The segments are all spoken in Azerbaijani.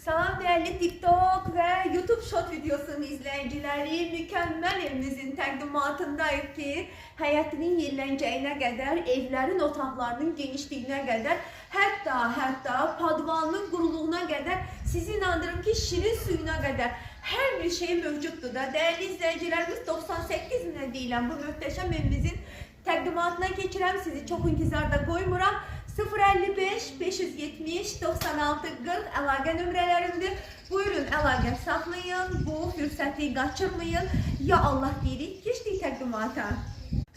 Salam değerli TikTok ve YouTube Short videosunun izleyicileri, mükemmel evimizin təqdimatındayıq ki, həyətinin yerlənəcəyinə qədər, evlərin otaqlarının genişliyinə qədər, hətta padvanın quruluğuna qədər, sizi inandırım ki, şirin suyuna qədər hər bir şey mövcuddur da. Değerli izleyicilerimiz, 98 minə deyilən bu möhtəşəm evimizin təqdimatına keçirəm, sizi çox intizarda qoymuram. 055 570 96 40 əlaqə nömrələrimdir. Buyurun əlaqə saxlayın, bu fürsəti qaçırmayın. Ya Allah deyirik, keçdik təqdimata.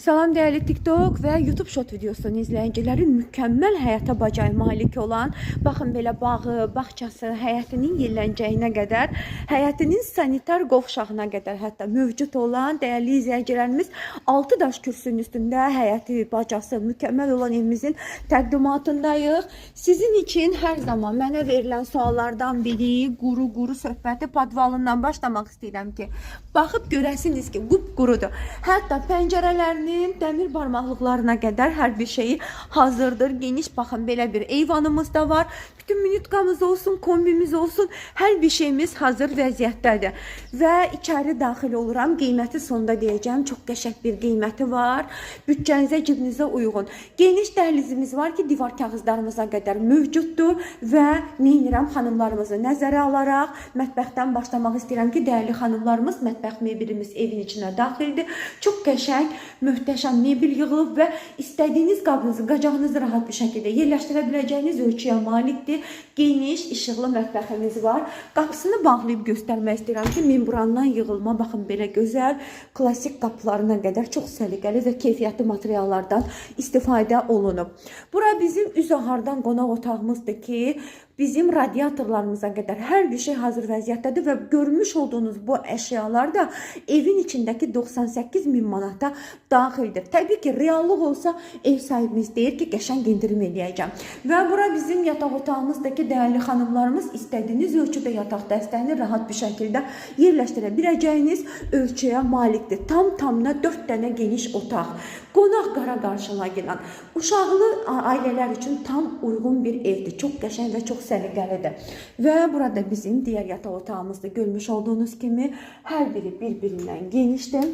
Salam değerli TikTok ve YouTube Short videosunun izleyicileri, mükemmel həyata bacaya malik olan, baxın belə bağı, bağçası, həyətinin yerlənəcəyinə qədər, həyətinin sanitar qovşağına qədər hətta mövcud olan değerli izleyicilerimiz, 6 daş kürsünün üstündə həyəti, bacası mükemmel olan evimizin təqdimatındayıq. Sizin için her zaman mənə verilən suallardan biri quru söhbəti padvalından başlamaq istəyirəm ki, baxıb görəsiniz ki, qupqurudur. Hətta pəncərələrini dəmir barmaqlıqlarına qədər hər bir şeyi hazırdır. Geniş baxın belə bir eyvanımız da var. Bütün minutkamız olsun, kombimiz olsun, hər bir şeyimiz hazır vəziyyətdədir. Və içəri daxil oluram. Qiyməti sonda deyəcəm. Çox qəşəng bir qiyməti var. Bütçənizə, cibinizə uyğun. Geniş dəhlizimiz var ki, divar kağızlarımıza qədər mövcuddur və neynirəm xanımlarımızı nəzərə alaraq mətbəxdən başlamaq istəyirəm ki, dəyərli xanımlarımız, mətbəx mebelimiz evin içinə daxildir. Çox qəşəng, möhtəşəm mebel yığılıb və istədiyiniz qabınızı, qacağınızı rahat bir şəkildə yerləşdirə biləcəyiniz ölçüyə malikdir. Geniş, işıqlı mətbəximiz var. Qapısını bağlayıb göstərmək istəyirəm ki, membrandan yığılma, baxın belə gözəl, klasik qapılarına qədər çox səliqəli və keyfiyyətli materiallardan istifadə olunub. Bura bizim üz ağardan qonaq otağımızdır ki, bizim radiatorlarımıza qədər hər bir şey hazır vəziyyətdədir və görmüş olduğunuz bu əşyalar da evin içindəki 98 min manata daxildir. Təbii ki, reallıq olsa ev sahibimiz deyir ki, qəşəng indirim eləyəcəm. Və bura bizim yataq otağımızdır ki, dəyərli xanımlarımız, istədiyiniz ölçüdə yataq dəstəyini rahat bir şəkildə yerləşdirə biləcəyiniz ölçüyə malikdir. Tamına 4 dənə geniş otaq. Qonaq qara qarşılayan, uşaqlı ailələr üçün tam uyğun bir evdir. Çox qəşəng və çox səliqəlidir. Və burada bizim digər yataq otağımızda görmüş olduğunuz kimi hər biri bir-birindən genişdir.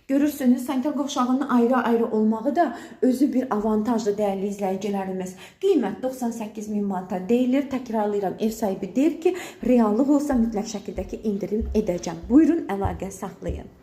Görürsünüz, sanitar qovşağının ayrı-ayrı olmağı da özü bir avantajlı değerli izleyicilerimiz. Qiymət 98 min manata deyilir. Təkrarlayıram, ev sahibi deyir ki, reallıq olsa mütləq şəkildəki indirim edəcəm. Buyurun əlaqə saxlayın.